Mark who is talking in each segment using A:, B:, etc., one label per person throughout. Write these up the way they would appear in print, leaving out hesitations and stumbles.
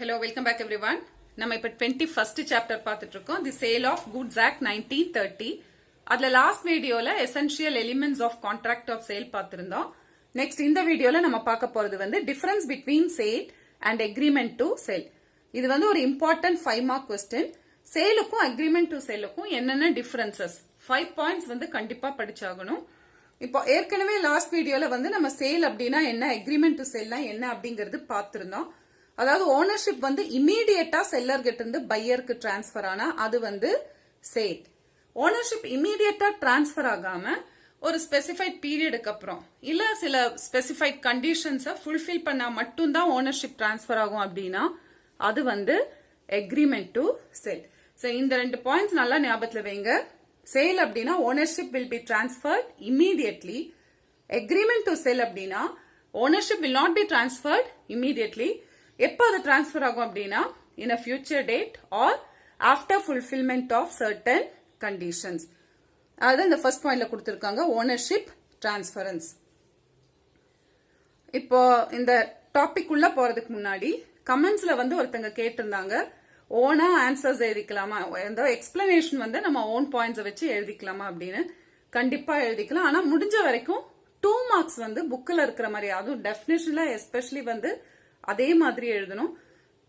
A: Hello, welcome back everyone. நம்ம இப்ப 21st chapter பார்த்துட்டு இருக்கோம். The sale of goods act 1930. அதுல லாஸ்ட் வீடியோல essential elements of contract of sale பார்த்திருந்தோம். நெக்ஸ்ட் இந்த வீடியோல நம்ம பார்க்க போறது வந்து difference between sale and agreement to sale. இது வந்து ஒரு இம்பார்ட்டன்ட் 5 மார்க் கொஸ்டின். சேலுக்கும் அக்ரிமெண்ட் டு சேலுக்கும் என்னென்ன டிஃபரன்சஸ் 5 பாயிண்ட்ஸ் வந்து கண்டிப்பா படிச்சாகணும். இப்போ ஏற்கனவே லாஸ்ட் வீடியோல வந்து நம்ம சேல் அப்படின்னா என்ன, அக்ரிமெண்ட் டு சேல்னா என்ன அப்படிங்கறது பார்த்திருந்தோம். அதாவது ஓனர்ஷிப் வந்து இமீடியட்டா செல்லர் கிட்ட இருந்து பையருக்கு டிரான்ஸ்பர் ஆனா அது வந்து சேல். ஓனர்ஷிப் இமீடியட்டா டிரான்ஸ்பர் ஆகாம ஒரு ஸ்பெசிஃபைட் பீரியடுக்கு அப்புறம் இல்ல சில ஸ்பெசிஃபைட் கண்டிஷன்ஸை ஃபுல்ஃபில் பண்ணா மட்டும்தான் ஓனர்ஷிப் டிரான்ஸ்பர் ஆகும் அப்படின்னா அது வந்து அக்ரிமெண்ட் டு சேல். சோ இந்த 2 பாயிண்ட்ஸ் நல்லா ஞாபகத்துல வைங்க. சேல் அப்படின்னா ownership will be transferred immediately. Agreement to sale அப்படின்னா ownership will not be transferred immediately. எப்போ அது டிரான்ஸ்பர் ஆகும் அப்படின்னா in a future date or after fulfilment of certain conditions. அதாவது இந்த ஃபர்ஸ்ட் பாயிண்ட்ல கொடுத்திருக்காங்க ஓனர்ஷிப் டிரான்ஸ்பரன்ஸ். இப்போ இந்த டாபிக் உள்ள போறதுக்கு முன்னாடி கமெண்ட்ஸ்ல வந்து ஒருத்தங்க கேட்டிருந்தாங்க ஓனா ஆன்சர்ஸ் எழுதிக்கலாமா, இந்த எக்ஸ்பிளனேஷன் வந்து நம்ம ஓன் பாயிண்ட்ஸ் வச்சு எழுதிக்கலாமா அப்படின்னு. கண்டிப்பா எழுதிக்கலாம். ஆனா முடிஞ்ச வரைக்கும் 2 மார்க்ஸ் வந்து புக்ல இருக்கிற மாதிரி, அதுவும் டெஃபினிஷன்ல எஸ்பெஷலி வந்து அதே மாதிரி எழுதணும்.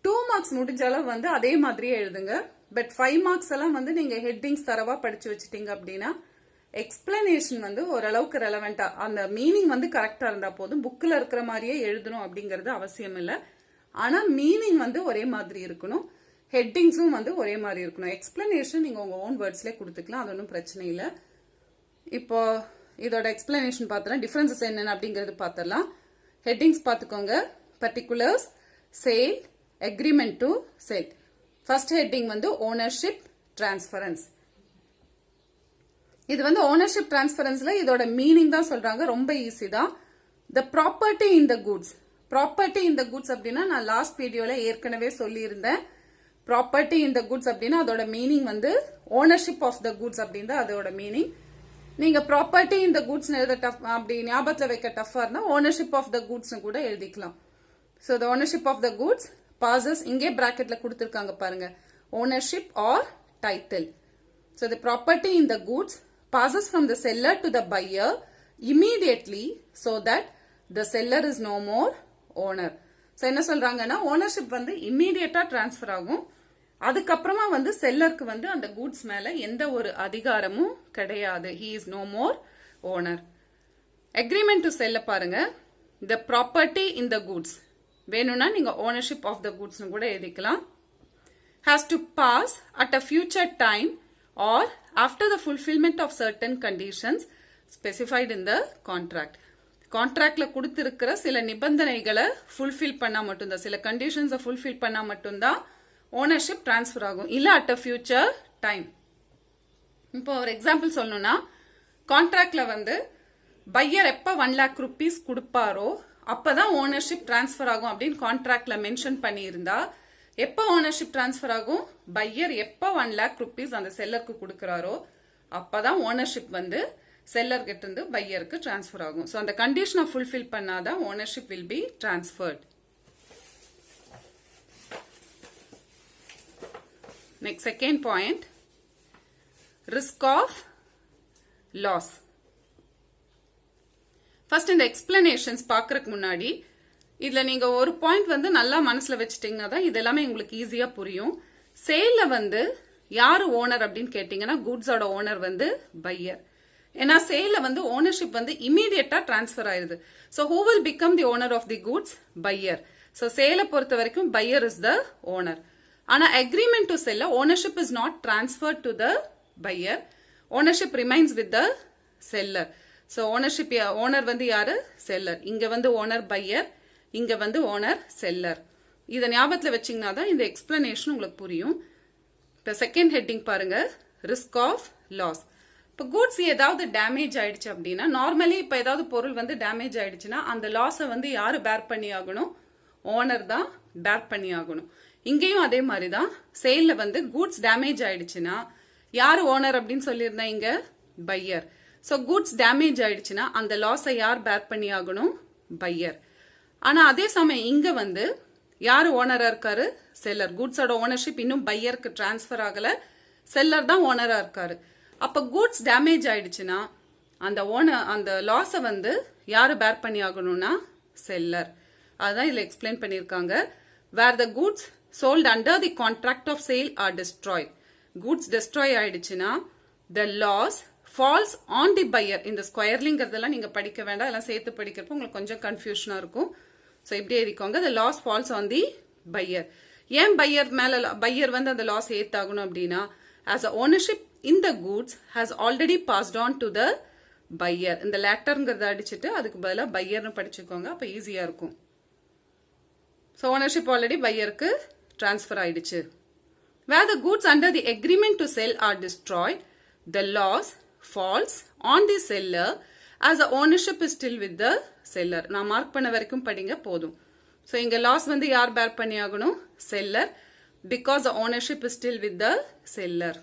A: 2 மார்க்ஸ் முடிஞ்ச அளவு வந்து அதே மாதிரியே எழுதுங்க. பட் 5 மார்க்ஸ் எல்லாம் வந்து நீங்க ஹெட்டிங்ஸ் தரவா படிச்சு வச்சுட்டீங்க அப்படின்னா எக்ஸ்பிளனேஷன் வந்து ஓரளவுக்கு ரெலவெண்டா, அந்த மீனிங் வந்து கரெக்டா இருந்தா போதும். புக்ல இருக்கிற மாதிரியே எழுதணும் அப்படிங்கறது அவசியம் இல்லை. ஆனா மீனிங் வந்து ஒரே மாதிரி இருக்கணும், ஹெட்டிங்ஸும் வந்து ஒரே மாதிரி இருக்கணும். எக்ஸ்பிளனேஷன் நீங்க உங்க ஓன் வேர்ட்ஸ்ல கொடுத்துக்கலாம், அது ஒன்றும் பிரச்சனை இல்லை. இப்போ இதோட எக்ஸ்பிளனேஷன் பார்த்தலாம், டிஃபரன்சஸ் என்னென்ன அப்படிங்கறது பார்த்தலாம். ஹெட்டிங்ஸ் பார்த்துக்கோங்க. Particulars, sale, agreement to sale. First heading வந்து ownership transference. இது வந்து ownership transferenceல இதோட மீனிங் தான் சொல்றாங்க, ரொம்ப ஈஸி தான். The property in the goods. Property in the goods அப்படின்னா நான் லாஸ்ட் வீடியோல ஏற்கனவே சொல்லி இருந்தேன். Property in the goods அப்படின்னா அதோட மீனிங் வந்து ownership of the goods அப்படின்னு அதோட மீனிங். நீங்க ப்ராப்பர்ட்டி இந்த கூட்ஸ் எழுத டஃப் அப்படி ஞாபகத்துல வைக்க டஃபா இருந்தா ஓனர்ஷிப் ஆஃப் த கூட்ஸ் கூட எழுதிக்கலாம். So the ownership of the goods passes, இங்கே bracketல கொடுத்திருக்காங்க பாருங்க, ownership or title. So the property in the goods passes from the seller to the buyer immediately so that the seller is no more owner. So என்ன சொல்றாங்கன்னா ownership வந்து immediate-ஆ transfer ஆகும். அதுக்கப்புறமா வந்து செல்லருக்கு வந்து அந்த goods மேல எந்த ஒரு அதிகாரமும் கிடையாது. He is no more owner. Agreement to sell பாருங்க, the property in the goods வேணும்னா நீங்க ownership of the goods கூட எழுதிக்கலாம். Has to pass at a future time or after the fulfillment of certain conditions specified in the contract. கான்ட்ராக்ட்ல கொடுத்திருக்கிற சில நிபந்தனைகளை fulfil பண்ணா மட்டும்தான், சில கண்டிஷன்ஸை ஃபுல்ஃபில் பண்ணா மட்டும்தான் ஓனர்ஷிப் டிரான்ஸ்பர் ஆகும், இல்ல அட் அ ஃபியூச்சர் டைம். இப்போ ஒரு எக்ஸாம்பிள் சொல்லணும்னா கான்ட்ராக்ட்ல வந்து பையர் எப்ப 1 lakh rupees கொடுப்பாரோ அப்பதான் ஓனர்ஷிப் டிரான்ஸ்பர் ஆகும் அப்படின்னு கான்ட்ராக்ட்ல மென்ஷன் பண்ணியிருந்தா, எப்ப ஓனர்ஷிப் டிரான்ஸ்பர் ஆகும், பையர் எப்ப 1 lakh rupees அந்த செல்லருக்கு கொடுக்கிறாரோ அப்பதான் ஓனர்ஷிப் வந்து செல்லர் கிட்ட இருந்து பையருக்கு டிரான்ஸ்பர் ஆகும். சோ அந்த கண்டிஷனை ஃபுல்ஃபில் பண்ணாதான் ownership will be transferred. Next second point, risk of loss. First இந்த எக்ஸ்பிளனேஷன்ஸ் பாக்குறதுக்கு முன்னாடி இதுல நீங்க ஒரு பாயிண்ட் வந்து நல்லா மனசுல வச்சுட்டீங்கன்னா தான் இது எல்லாமே உங்களுக்கு ஈஸியா புரியும். சேல்ல வந்து யாரு ஓனர் அப்படின்னு கேட்டீங்கன்னா குட்ஸோட ஓனர் வந்து பையர். ஏன்னா சேல்ல வந்து ஓனர்ஷிப் வந்து இமீடியட்டா டிரான்ஸ்பர் ஆயிருது. So who will become the owner of the goods, buyer. So சேலை பொறுத்த வரைக்கும் பையர் இஸ் த ஓனர். ஆனா agreement to sell ownership is not transfer to the buyer, ownership remains with the seller. So ownership owner வந்து யாரு, seller. இங்க வந்து owner pier, இங்க வந்து ஓனர் செல்லர். இதை ஞாபகத்துல வச்சீங்கன்னா தான் இந்த எக்ஸ்பிளனேஷன் உங்களுக்கு புரியும். இப்ப செகண்ட் ஹெட்டிங் பாருங்க, ரிஸ்க் ஆஃப் லாஸ். இப்ப கூட்ஸ் ஏதாவது டேமேஜ் ஆயிடுச்சு அப்படின்னா, நார்மலி இப்ப ஏதாவது பொருள் வந்து டேமேஜ் ஆயிடுச்சுன்னா அந்த லாஸை வந்து யாரு பேர் பண்ணி ஆகணும், ஓனர் தான் பேர் பண்ணி ஆகணும். இங்கேயும் அதே மாதிரிதான், சேல்ல வந்து கூட்ஸ் டேமேஜ் ஆயிடுச்சுன்னா யாரு ஓனர் அப்படின்னு சொல்லியிருந்தேன், இங்க பையர். சோ கூட்ஸ் டேமேஜ் ஆயிடுச்சுன்னா அந்த லாஸை யார் பேர் பண்ணி ஆகணும், பையர். ஆனா அதே சமயம் இங்க வந்து யாரு ஓனரா இருக்காரு? செல்லர். கூட்ஸோட ஓனர்ஷிப் இன்னும் பையருக்கு டிரான்ஸ்ஃபர் ஆகல, செல்லர் தான் ஓனரா இருக்காரு. அப்ப கூட்ஸ் டேமேஜ் ஆயிடுச்சுன்னா அந்த லாஸை வந்து யாரு பேர் பண்ணி ஆகணும்னா செல்லர். அதுதான் இதுல எக்ஸ்பிளைன் பண்ணிருக்காங்க. Where the goods sold under the contract of sale are destroyed. Goods destroy ஆயிடுச்சுன்னா the loss falls on the buyer. இந்த ஸ்கொயர்லிங்கிறதெல்லாம் நீங்க படிக்க வேண்டாம், எல்லாம் சேர்த்து படிக்கிறப்போ உங்களுக்கு கொஞ்சம் கன்ஃபியூஷனா இருக்கும். ஸோ இப்படி எழுதிக்கோங்க. the loss falls on the buyer. ஏன் பையர் வந்து அந்த லாஸ் ஏத்தாகணும் அப்படின்னா as a ownership in the goods has already passed on to the buyer. இந்த லேட்டர்ங்கிறத அடிச்சுட்டு அதுக்கு பதிலாக பையர்னு படிச்சுக்கோங்க, அப்ப ஈஸியா இருக்கும். ஸோ ஓனர்ஷிப் ஆல்ரெடி பையருக்கு டிரான்ஸ்ஃபர் ஆயிடுச்சு. Where the goods under the agreement to sell are destroyed, the loss falls on the seller as the ownership is still with the seller. நான் மார்க் பண்ண வரைக்கும் படிங்க போதும். ஸோ இங்க லாஸ் வந்து யார் பேர் பண்ணி ஆகணும்? Seller. Because the ownership is still with the seller.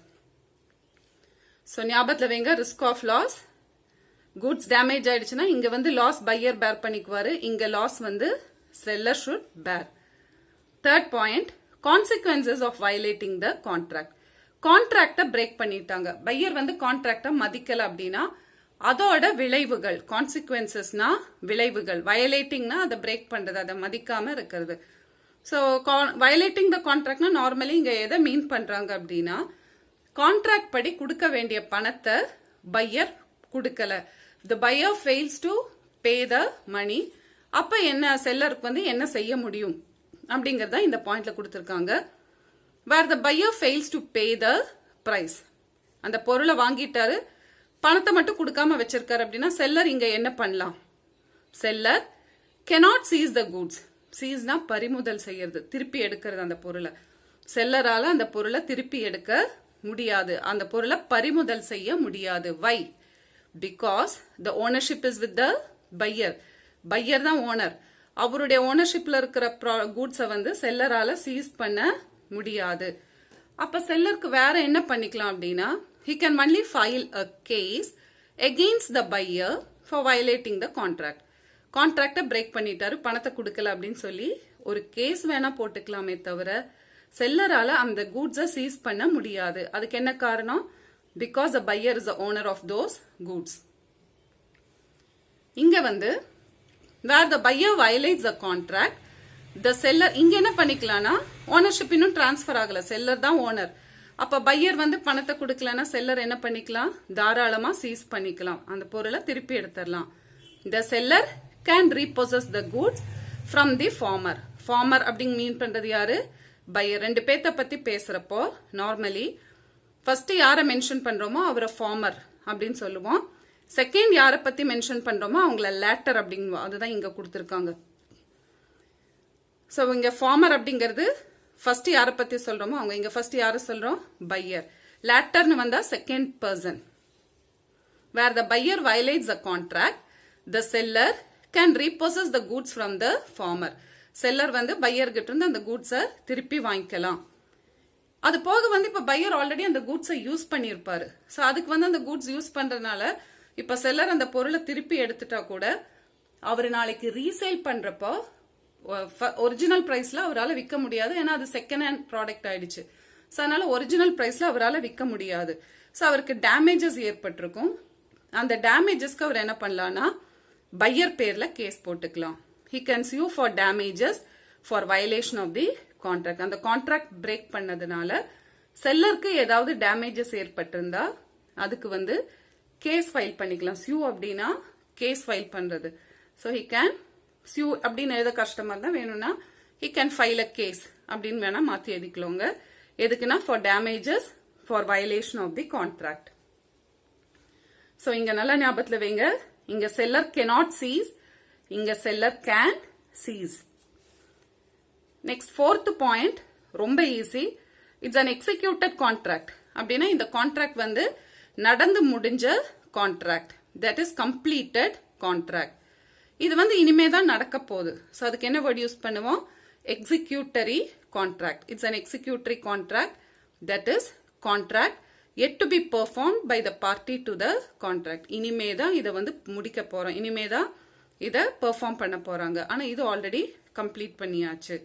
A: So ஞாபகத்தில் வைங்க, risk of loss. Goods damage ஆயிடுச்சுன்னா இங்க வந்து லாஸ் பையர் பேர் பண்ணிக்குவாரு, இங்க லாஸ் வந்து seller should bear. Third point, consequences of violating the contract. Contract break பண்ணிட்டாங்க, பையர் வந்து கான்ட்ராக்ட மதிக்கல அப்படின்னா அதோட விளைவுகள். கான்சிக்வன்சஸ்னா விளைவுகள், வயலேட்டிங்னா அதை பிரேக் பண்றது, அதை மதிக்காம இருக்கிறது. ஸோ வயலேட்டிங் த கான்ட்ராக்ட்னா நார்மலி இங்க எதை மீன் பண்றாங்க அப்படின்னா கான்ட்ராக்ட் படி கொடுக்க வேண்டிய பணத்தை பையர் கொடுக்கல. the buyer fails to pay the money. அப்ப என்ன செல்லருக்கு வந்து என்ன செய்ய முடியும் அப்படிங்கறத இந்த பாயிண்ட்ல கொடுத்திருக்காங்க. where the buyer fails to pay the price. அந்த பொருளை வாங்கிட்டாரு, பணத்தை மட்டும் கொடுக்காம வச்சிருக்காரு அப்படின்னா செல்லர் இங்க என்ன பண்ணலாம்? Seller cannot seize the goods. சீஸ்னா பறிமுதல் செய்யறது, திருப்பி எடுக்கிறது. அந்த பொருளை செல்லரால அந்த பொருளை திருப்பி எடுக்க முடியாது, அந்த பொருளை பறிமுதல் செய்ய முடியாது. why? because the ownership is with the buyer. Buyer தான் ஓனர், அவருடைய ஓனர்ஷிப்ல இருக்கிற கூட்ஸை வந்து செல்லரால சீஸ் பண்ண முடியாது. அப்ப செல்லருக்கு வேற என்ன பண்ணிக்கலாம் அப்படின்னா he can only file a case against the buyer for violating the contract. Contract break பண்ணிட்டாரு, பணத்தை கொடுக்கல அப்படின்னு சொல்லி ஒரு கேஸ் வேணா போட்டுக்கலாமே தவிர செல்லரால அந்த கூட்ஸை சீஸ் பண்ண முடியாது. அதுக்கு என்ன காரணம்? because the buyer is the owner of those goods. இங்க வந்து where the buyer violates the contract, the seller இங்க என்ன பண்ணிக்கலாம்னா ஓனர்ஷிப் இன்னும் டிரான்ஸ்ஃபர் ஆகல, செல்லர் தான் ஓனர். அப்ப பையர் வந்து பணத்தை கொடுக்கலன்னா செல்லர் என்ன பண்ணிக்கலாம்? தாராளமா சீஸ் பண்ணிக்கலாம், அந்த பொருளை திருப்பி எடுத்துடலாம். the seller can repossess the goods from the farmer. farmer அப்படிங்க மீன் பண்றது யாரு? பையர். ரெண்டு பேத்த பத்தி பேசுறப்போ நார்மலி ஃபர்ஸ்ட் யாரை மென்ஷன் பண்றோமோ அவரை ஃபார்மர் அப்படின்னு சொல்லுவோம். செகண்ட் யாரை பத்தி மென்ஷன் பண்றோமோ அவங்கள லேட்டர் அப்படிங்குவோம். அதுதான் இங்க கொடுத்திருக்காங்க. ஸோ இங்க ஃபார்மர் அப்படிங்கிறது ஃபர்ஸ்ட் யாரை பத்தி சொல்றோமோ அவங்க. இங்க ஃபர்ஸ்ட் யாரை சொல்றோம்? பையர். லேட்டர்னு வந்தா second person. where the buyer violates the contract, the seller can repossess the goods from the farmer. Seller வந்து பையர் கிட்ட இருந்து அந்த கூட்ஸை திருப்பி வாங்கிக்கலாம். அது போக வந்து இப்ப பையர் ஆல்ரெடி அந்த கூட்ஸை யூஸ் பண்ணிருப்பாரு. ஸோ அதுக்கு வந்து அந்த கூட்ஸ் யூஸ் பண்றதுனால இப்ப செல்லர் அந்த பொருளை திருப்பி எடுத்துட்டா கூட அவர் நாளைக்கு ரீசேல் பண்றப்போ ஒரிஜினல் பிரைஸ்ல அவரால் விற்க முடியாது, ஏன்னா அது செகண்ட் ஹேண்ட் ப்ராடக்ட் ஆயிடுச்சு. ஸோ அதனால ஒரிஜினல் பிரைஸ்ல அவரால் விற்க முடியாது. ஸோ அவருக்கு டேமேஜஸ் ஏற்பட்டிருக்கும். அந்த டேமேஜஸ்க்கு அவர் என்ன பண்ணலாம்னா பையர் பேர்ல கேஸ் போட்டுக்கலாம். he can sue for damages for violation of the contract. அந்த கான்ட்ராக்ட் பிரேக் பண்ணதுனால செல்லருக்கு ஏதாவது டேமேஜஸ் ஏற்பட்டிருந்தா அதுக்கு வந்து கேஸ் ஃபைல் பண்ணிக்கலாம். sue அப்படின்னா கேஸ் ஃபைல் பண்றது. so he can sue அப்படின்னு எழுத கஷ்டமா இருந்தா வேணும்னா he can file a case அப்படின்னு வேணா மாத்தி எழுதிக்கலோங்க. எதுக்குன்னா for damages for violation of the contract. so இங்க நல்லா ஞாபகத்துல வைங்க, இங்க செல்லர் cannot seize, இங்க seller can seize. Next fourth point ரொம்ப easy. It's an executed contract. அப்படின்னா இந்த கான்ட்ராக்ட் வந்து நடந்து முடிஞ்ச contract, that is completed contract. இது வந்து இனிமே தான் நடக்க போகுது. ஸோ அதுக்கு என்ன வேர்ட் யூஸ் பண்ணுவோம்? Executory contract. It's an executory contract, that is contract yet to be performed by the party to the contract. இனிமே தான் இதை வந்து முடிக்க போறோம், இனிமே தான் இதை பெர்ஃபார்ம் பண்ண போறாங்க. ஆனா இது ஆல்ரெடி கம்ப்ளீட் பண்ணியாச்சு.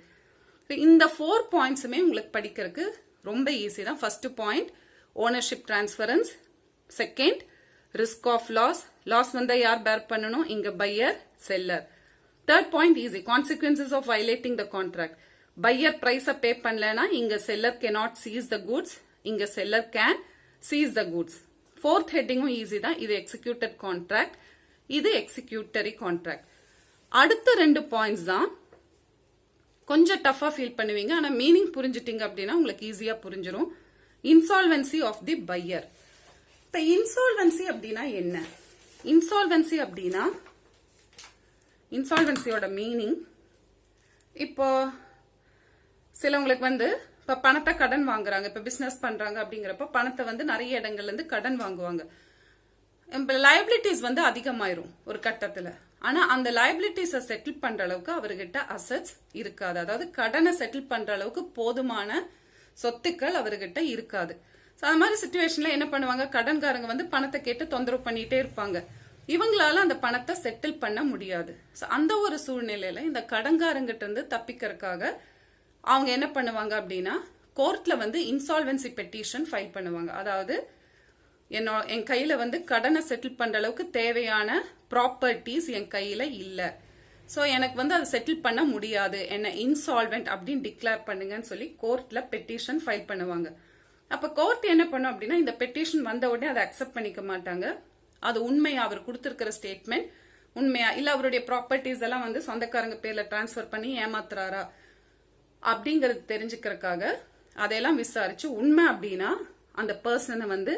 A: இந்த 4 பாயிண்ட்ஸுமே உங்களுக்கு படிக்கிறதுக்கு ரொம்ப ஈஸி தான். First point ownership transference, second risk of loss வந்தா யார் பேர் பண்ணணும், இங்க buyer seller. Third point easy, consequences of violating the contract. Buyer price pay பண்ணலனா இங்க seller cannot seize the goods, இங்க seller can seize the goods. Fourth ஹெட்டிங்கும் easy தான். இது எக்ஸிக்யூட்டட் கான்ட்ராக்ட், இது எக்ஸிக்யூட்டரி கான்ட்ராக்ட். அடுத்த 2 பாயிண்ட்ஸ் தான் கொஞ்சம் டஃபா ஃபீல் பண்ணுவீங்க. ஆனா மீனிங் புரிஞ்சிட்டீங்க அப்படின்னா உங்களுக்கு ஈஸியா புரிஞ்சிடும். Insolvency of the buyer. இப்ப இன்சால்வென்சி அப்படின்னா என்ன? இன்சால்வென்சி அப்படின்னா இன்சால்வென்சியோட மீனிங், இப்போ சிலவங்களுக்கு வந்து இப்ப பணத்தை கடன் வாங்குறாங்க, இப்ப பிசினஸ் பண்றாங்க அப்படிங்கிறப்ப பணத்தை வந்து நிறைய இடங்கள்ல இருந்து கடன் வாங்குவாங்க. லைபிலிட்டிஸ் வந்து அதிகமாயிரும் ஒரு கட்டத்துல. ஆனா அந்த லைபிலிட்டிஸை செட்டில் பண்ற அளவுக்கு அவர்கிட்ட அசெட்ஸ் இருக்காது. அதாவது கடனை செட்டில் பண்ற அளவுக்கு போதுமான சொத்துக்கள் அவர்கிட்ட இருக்காது. அது மாதிரி சிச்சுவேஷன்ல என்ன பண்ணுவாங்க, கடன்காரங்க வந்து பணத்தை கேட்டு தொந்தரவு பண்ணிட்டே இருப்பாங்க. இவங்களால அந்த பணத்தை செட்டில் பண்ண முடியாது. அந்த ஒரு சூழ்நிலையில இந்த கடன்காரங்கிட்ட இருந்து தப்பிக்கிறதுக்காக அவங்க என்ன பண்ணுவாங்க அப்படின்னா கோர்ட்ல வந்து இன்சால்வென்சி பெட்டிஷன் ஃபைல் பண்ணுவாங்க. அதாவது என் கையில வந்து கடனை செட்டில் பண்ற அளவுக்கு தேவையான ப்ராப்பர்ட்டிஸ் என் கையில இல்ல, சோ எனக்கு வந்து அதை செட்டில் பண்ண முடியாது, என்ன இன்சால்வென்ட் அப்படின்னு டிக்ளேர் பண்ணுங்கன்னு சொல்லி கோர்ட்ல பெட்டிஷன் ஃபைல் பண்ணுவாங்க. அப்ப கோர்ட் என்ன பண்ணும் அப்படின்னா இந்த பெட்டிஷன் வந்த உடனே அதை அக்செப்ட் பண்ணிக்க மாட்டாங்க. அது உண்மையா, அவர் கொடுத்திருக்கிற ஸ்டேட்மெண்ட் உண்மையா இல்ல அவருடைய ப்ராப்பர்ட்டிஸ் எல்லாம் வந்து சொந்தக்காரங்க பேர்ல டிரான்ஸ்பர் பண்ணி ஏமாத்துறாரா அப்படிங்கறது தெரிஞ்சுக்கிறதுக்காக அதையெல்லாம் விசாரிச்சு உண்மை அப்படின்னா அந்த பர்சனை வந்து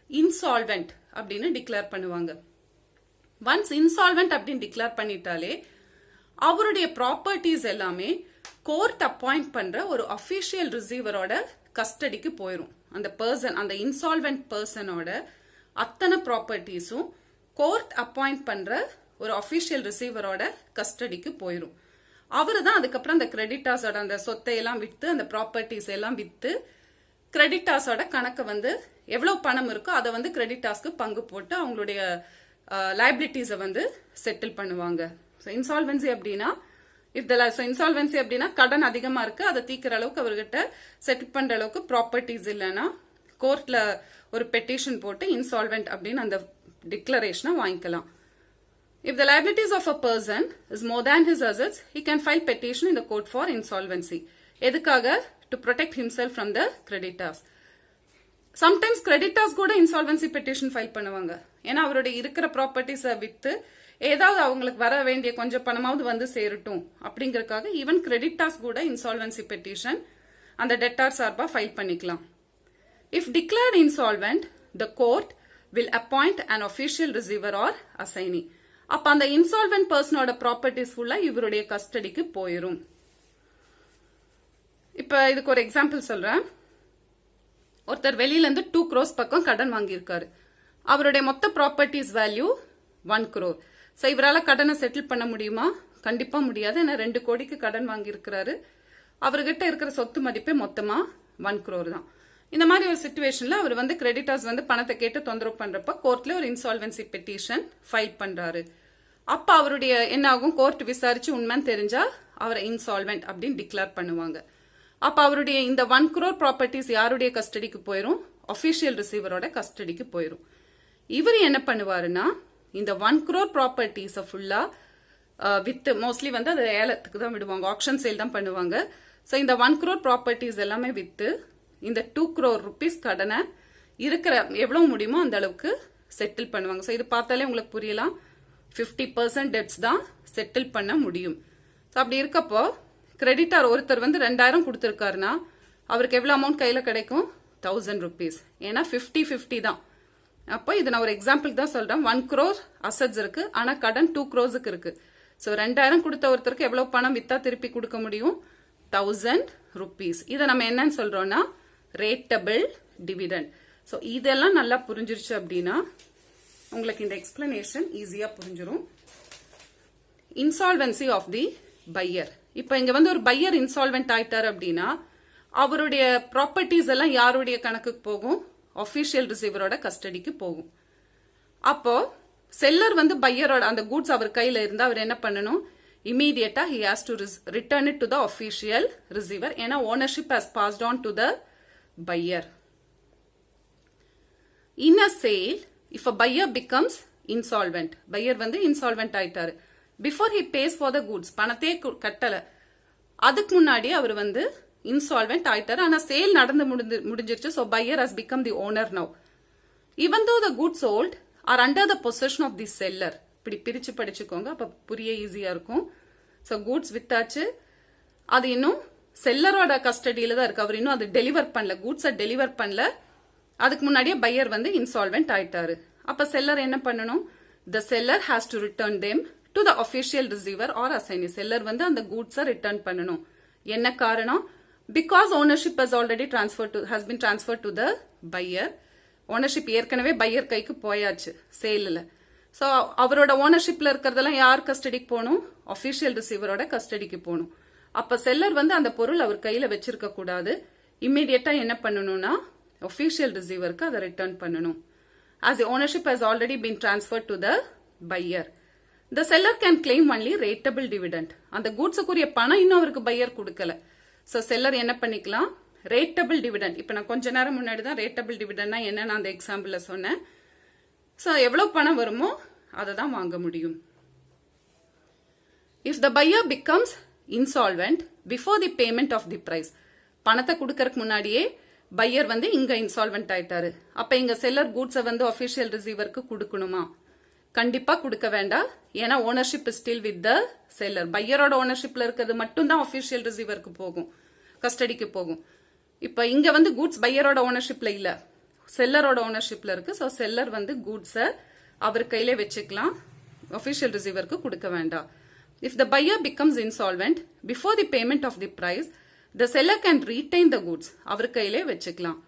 A: இன்சால்வென்ட் அப்படின்னு டிக்ளேர் பண்ணுவாங்க. ஒன்ஸ் இன்சால்வென்ட் அப்படின்னு டிக்ளேர் பண்ணிட்டாலே அவருடைய ப்ராப்பர்ட்டிஸ் எல்லாமே கோர்ட் அப்பாயிண்ட் பண்ற ஒரு அபிஷியல் ரிசீவரோட கஸ்டடிக்கு போயிடும். அந்த பர்சன், அந்த இன்சால்வென்ட் பர்சனோட அத்தனை ப்ராப்பர்ட்டிஸும் கோர்ட் அப்பாயிண்ட் பண்ற ஒரு அபிஷியல் ரிசீவரோட கஸ்டடிக்கு போயிடும். அவரு தான் அதுக்கப்புறம் அந்த கிரெடிட்டாஸோட அந்த சொத்தை எல்லாம் வித்து, அந்த ப்ராப்பர்ட்டிஸ் எல்லாம் வித்து கிரெடிட்டாஸோட கணக்கை வந்து எவ்வளவு பணம் இருக்கோ அதை வந்து கிரெடிட்டாஸ்க்கு பங்கு போட்டு அவங்களுடைய லைபிலிட்டிஸை வந்து செட்டில் பண்ணுவாங்க. இன்சால்வென்சி அப்படின்னா இன்சால்வென்சி அப்படின்னா கடன் அதிகமா இருக்கு, அதை தீக்கிற அளவுக்கு அவர்கிட்ட செட்டில் பண்ற அளவுக்கு ப்ராப்பர்ட்டிஸ் இல்லைன்னா கோர்ட்ல ஒரு பெட்டிஷன் போட்டு இன்சால்வென்ட் அப்படின்னு அந்த டிக்ளரேஷனை வாங்கிக்கலாம். If the liabilities of a person is more than his assets, he can file petition in the court for insolvency. எதுக்காக? To protect himself from the creditors. Sometimes creditors கூட insolvency petition file பண்ணுவாங்க. ஏன்னா அவருடைய இருக்கிற ப்ராப்பர்ட்டிஸை with ஏதாவது அவங்களுக்கு வர வேண்டிய கொஞ்சம் பணமாவது வந்து சேரட்டும் அப்படிங்கறதுக்காக ஈவன் கிரெடிட்டாஸ் கூட insolvency petition அந்த டெட்டார் சார்பா ஃபைல் பண்ணிக்கலாம். If declared insolvent, the court will appoint an official receiver or assignee. அப்ப அந்த இன்சால்வென்ட் பர்சனோட ப்ராப்பர்ட்டிஸ் ஃபுல்லா இவருடைய கஸ்டடிக்கு போயிரும். இப்ப இதுக்கு ஒரு எக்ஸாம்பிள் சொல்றேன். ஒருத்தர் வெளியில இருந்து 2 crores பக்கம் கடன் வாங்கியிருக்காரு. அவருடைய மொத்த ப்ராப்பர்ட்டிஸ் வேல்யூ 1 crore. சோ இவரால கடனை செட்டில் பண்ண முடியுமா? கண்டிப்பா முடியாது. ஏன்னா 2 கோடிக்கு கடன் வாங்கியிருக்கிறாரு. அவர்கிட்ட இருக்கிற சொத்து மதிப்பே மொத்தமா 1 crore தான். இந்த மாதிரி ஒரு சிச்சுவேஷன்ல அவர் வந்து கிரெடிட்டர்ஸ் வந்து பணத்தை கேட்டு தொந்தரவு பண்றப்ப கோர்ட்ல ஒரு இன்சால்வென்சி பெட்டிஷன் ஃபைல் பண்றாரு. அப்ப அவருடைய என்ன ஆகும், கோர்ட் விசாரிச்சு உண்மைன்னு தெரிஞ்சா அவரை இன்சால்வென்ட் அப்படின்னு டிக்ளேர் பண்ணுவாங்க. அப்ப அவருடைய இந்த 1 crore ப்ராப்பர்ட்டிஸ் யாருடைய கஸ்டடிக்கு போயிரும்? அபிஷியல் ரிசீவரோட கஸ்டடிக்கு போயிரும். இவர் என்ன பண்ணுவாருன்னா இந்த 1 crore ப்ராப்பர்ட்டிஸை ஃபுல்லா வித் மோஸ்ட்லி வந்து அது ஏலத்துக்கு தான் விடுவாங்க, ஆக்ஷன் சேல் தான் பண்ணுவாங்க. சோ இந்த 1 crore ப்ராப்பர்ட்டிஸ் எல்லாமே வித்து இந்த 2 crore rupees கடனை இருக்கிற எவ்வளவு முடியுமோ அந்த அளவுக்கு செட்டில் பண்ணுவாங்க. சோ இது பார்த்தாலே உங்களுக்கு புரியலாம், 50% டெப்ட்ஸ் தான் செட்டில் பண்ண முடியும். சோ அப்படி இருக்கப்போ கிரெடிட்டார் ஒருத்தர் வந்து 2000 கொடுத்திருக்காருன்னா அவருக்கு எவ்வளவு அமௌண்ட் கையில கிடைக்கும்? 1000 rupees. ஏன்னா 50-50 தான். அப்போ இது நான் ஒரு எக்ஸாம்பிள் தான் சொல்றேன். 1 crore அசட்ஸ் இருக்கு, ஆனா கடன் 2 crores இருக்கு. சோ 2000 கொடுத்த ஒருத்தருக்கு எவ்வளவு பணம் வித்தா திருப்பி கொடுக்க முடியும்? 1000 rupees. இதை நம்ம என்னன்னு சொல்றோம்னா ரேட்டபிள் டிவிடெண்ட். சோ இதெல்லாம் நல்லா புரிஞ்சிருச்சு அப்படின்னா உங்களுக்கு இந்த எக்ஸ்பிளனேஷன் ஈஸியா புரிஞ்சிரும். Insolvency of the buyer. இப்ப இங்க வந்து ஒரு பையர் இன்சால்வென்ட் ஆயிட்டார் அப்படின்னா அவருடைய ப்ராப்பர்ட்டிஸ் எல்லாம் யாருடைய கணக்குக்கு போகும்? அபிஷியல் ரிசீவரோட கஸ்டடிக்கு போகும். அப்போ செல்லர் வந்து பையரோட அந்த கூட்ஸ் அவர் கையில இருந்தா அவர் என்ன பண்ணணும்? immediate he has to return it to the official receiver. ஏன்னா ownership has passed on to the buyer. In a sale, if a buyer becomes insolvent, buyer வந்து insolvent ஆயிட்டாரு, before he pays for the goods, பணத்தையே கட்டல, அதுக்கு முன்னாடி அவர் வந்து insolvent ஆயிட்டாரு, ஆனா sale நடந்து முடிஞ்சிருச்சு. so buyer has become the owner now. even though the goods sold are under the possession of the seller, இப்படி பிரிச்சு படிச்சுக்கோங்க, அப்ப புரிய ஈஸியா இருக்கும். so goods வித்தாச்சு, அது இன்னும் செல்லரோட கஸ்டடியில தான் இருக்கு, அவர் இன்னும் அது டெலிவர் பண்ணல, கூட்ஸை டெலிவர் பண்ணல, அதுக்கு முன்னாடியே பையர் வந்து இன்சால்வென்ட் ஆயிட்டாரு. அப்ப செல்லர் என்ன பண்ணணும்? the seller has to return them to the official receiver or assignee. Seller வந்து அந்த கூட்ஸை ரிட்டர்ன் பண்ணணும். என்ன காரணம்? because ownership has already has been transferred to the buyer. Ownership ஏற்கனவே பையர் கைக்கு போயாச்சு சேல்ல. ஸோ அவரோட ஓனர்ஷிப்ல இருக்கிறதெல்லாம் யார் கஸ்டடிக்கு போகணும்? அஃபிஷியல் ரிசீவரோட கஸ்டடிக்கு போகணும். அப்ப செல்லர் வந்து அந்த பொருள் அவர் கையில வச்சிருக்க கூடாது, இம்மிடியட்டா என்ன பண்ணணும்னா அஃபிஷியல் ரிசீவருக்கு அதை ரிட்டர்ன் பண்ணணும். as the ownership has already been transferred to the buyer, the seller can claim only rateable dividend. அந்த கூட்ஸுக்குரிய பணம் இன்னும் அவருக்கு பையர் கொடுக்கல. ஸோ செல்லர் என்ன பண்ணிக்கலாம்? ரேட்டபிள் டிவிடெண்ட். இப்ப நான் கொஞ்ச நேரம் முன்னாடி தான் ரேட்டபிள் டிவிடெண்ட்னா என்ன அந்த எக்ஸாம்பிள்ல சொன்னேன். ஸோ எவ்வளவு பணம் வருமோ அதை தான் வாங்க முடியும். If the buyer becomes insolvent before the payment of the price, பணத்தை கொடுக்கறதுக்கு முன்னாடியே பையர் வந்து இங்க இன்சால்வென்ட் ஆயிட்டாரு, அப்ப இங்க செல்லர் கூட்ஸை வந்து அஃபிஷியல் ரிசீவருக்கு கொடுக்கணுமா? கண்டிப்பா கொடுக்க வேண்டாம். ஏன்னா ownership still with the seller. பையரோட ஓனர்ஷிப்ல இருக்கிறது மட்டும் தான் அஃபிஷியல் ரிசீவருக்கு போகும், கஸ்டடிக்கு போகும். இப்ப இங்க வந்து கூட்ஸ் பையரோட ஓனர்ஷிப்ல இல்ல, செல்லரோட ஓனர்ஷிப்ல இருக்கு. சோ செல்லர் வந்து கூட்ஸை அவர் கையில வச்சுக்கலாம், அஃபிஷியல் ரிசீவருக்கு கொடுக்க வேண்டாம். If the buyer becomes insolvent before the payment of the price, the seller can retain the goods, அவர் கையிலே வச்சுக்கலாம்.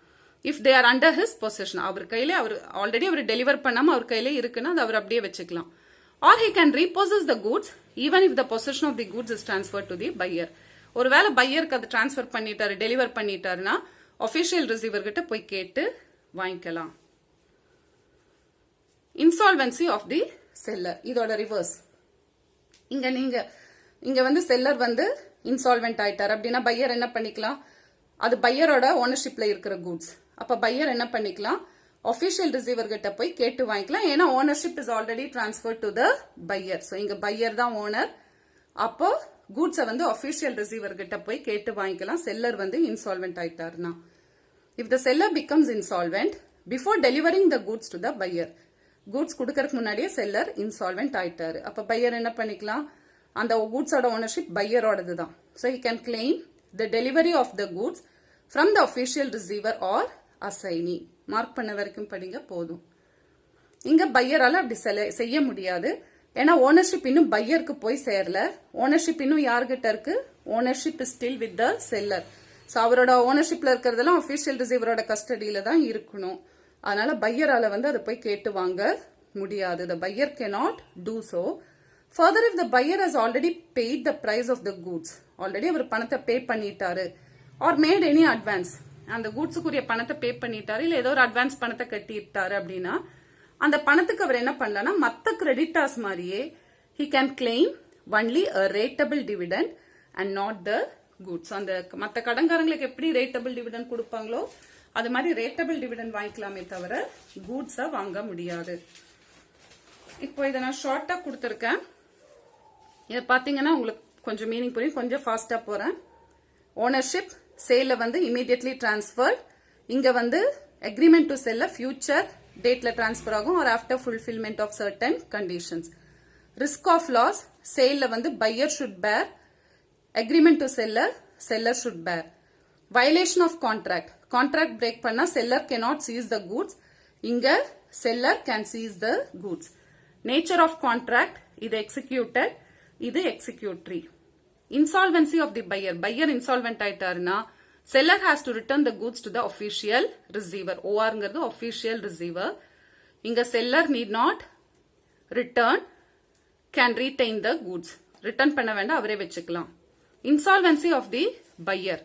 A: If they are under his possession, அவர் கையிலே, அவர் ஆல்ரெடி அவர் டெலிவர் பண்ணாம அவர் கையிலே இருக்குன்னா அது அவர் அப்படியே வச்சுக்கலாம். Or he can repossess the goods even if the possession of the goods is transfer to the buyer. ஒருவேளை பையருக்கு அதை டிரான்ஸ்பர் பண்ணிட்டாரு, டெலிவர் பண்ணிட்டாருன்னா அஃபிஷியல் ரிசீவர் கிட்ட போய் கேட்டு வாங்கிக்கலாம். இன்சால்வென்சி ஆஃப் தி செல்லர், இதோட ரிவர்ஸ். இங்க வந்து செல்லர் வந்து இன்சால்வென்ட் ஆயிட்டார் அப்படின்னா பையர் என்ன பண்ணிக்கலாம்? அது பையரோட ஓனர்ஷிப்ல இருக்கிற கூட்ஸ். அப்ப பையர் என்ன பண்ணிக்கலாம்? அஃபிஷியல் ரிசீவர் கிட்ட போய் கேட்டு வாங்கிக்கலாம். ஏன்னா ownership is already transfer to the pier. So இங்க பையர் தான் ஓனர். அப்போ கூட்ஸை வந்து அஃபிஷியல் ரிசீவர் கிட்ட போய் கேட்டு வாங்கிக்கலாம், செல்லர் வந்து இன்சால்வென்ட் ஆயிட்டாருன்னா. If the seller becomes insolvent before delivering the goods to the buyer, goods கொடுக்கறதுக்கு முன்னாடியே செல்லர் இன்சால்வென்ட் ஆயிட்டாரு. அப்ப பையர் என்ன பண்ணிக்கலாம்? அந்த கூட்ஸோட ஓனர்ஷிப் பையரோடது தான். So he can claim the delivery of the goods from the official receiver or assignee. Mark பண்ண வரைக்கும் படிங்க போதும். இங்க பையரால அப்படி செய்ய முடியாது, ஏன்னா ஓனர்ஷிப் இன்னும் பையருக்கு போய் சேரல. ஓனர்ஷிப் இன்னும் யார்கிட்ட இருக்கு? Ownership is still with the seller. So அவரோட ஓனர்ஷிப்ல இருக்கிறதெல்லாம் அஃபிஷியல் ரிசீவரோட கஸ்டடியில தான் இருக்கணும். அதனால பையரால வந்து அதை போய் கேட்டு வாங்க முடியாது. The buyer cannot do so. Further, if the buyer has already paid the price of the goods, already அவர் பணத்தை பே பண்ணிட்டாரு, or made any advance, அந்த கூட்ஸுக்குரிய பணத்தை பே பண்ணிட்டாரு, இல்ல ஏதோ ஒரு அட்வான்ஸ் பணத்தை கட்டிட்டாரு அப்படின்னா அந்த பணத்துக்கு அவர் என்ன பண்ணலாம்னா மத்த கிரெடிட்டார்ஸ் மாதிரியே he can claim only a rateable dividend and not the goods. அந்த மத்த கடன்காரங்களுக்கு எப்படி ரேட்டபிள் டிவிடெண்ட் கொடுப்பாங்களோ அது மாதிரி ரேட்டபிள் டிவிடெண்ட் வாங்கிக்கலாமே தவிர கூட்ஸை வாங்க முடியாது. இப்போ இதை நான் ஷார்ட்டா கொடுத்துருக்கேன், இதை பார்த்தீங்கன்னா உங்களுக்கு கொஞ்சம் மீனிங் புரியும். கொஞ்சம் ஃபாஸ்டா போறேன். ஓனர்ஷிப் சேல்ல வந்து இமீடியட்லி டிரான்ஸ்ஃபர்ட், இங்க வந்து அக்ரிமெண்ட் டு செல்ல ஃபியூச்சர் டேட்ல டிரான்ஸ்ஃபர் ஆகும் or after fulfilment of certain conditions. Risk of loss சேல்ல வந்து buyer should bear, agreement to seller should bear. Violation of contract, contract break பண்ணா seller cannot seize the goods, இங்க seller can seize the goods. Nature of contract, இது executed, இது executory. Insolvency of the buyer, buyer insolvent ஆயிட்டாருன்னா seller has to return the goods to the official receiver. ஓஆர்ங்கிறது official receiver. இங்க seller need not return, can retain the goods. Return பண்ண வேண்டாம், அவரே வச்சுக்கலாம். Insolvency of the buyer,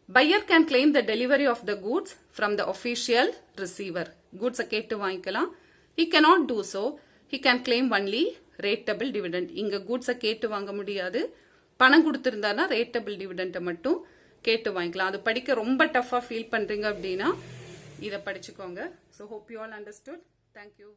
A: buyer can claim the delivery of the goods from the official receiver. Goods கேட்டு வாங்கிக்கலாம். He cannot do so. He can claim only rateable dividend. இங்க கூட்ஸை கேட்டு வாங்க முடியாது. பணம் கொடுத்திருந்தானா ரேட்டபிள் டிவிடெண்ட்டை மட்டும் கேட்டு வாங்கிக்கலாம். அது படிக்க ரொம்ப டஃபா ஃபீல் பண்றீங்க அப்படின்னா இதை படிச்சுக்கோங்க. So hope you all understood. Thank you.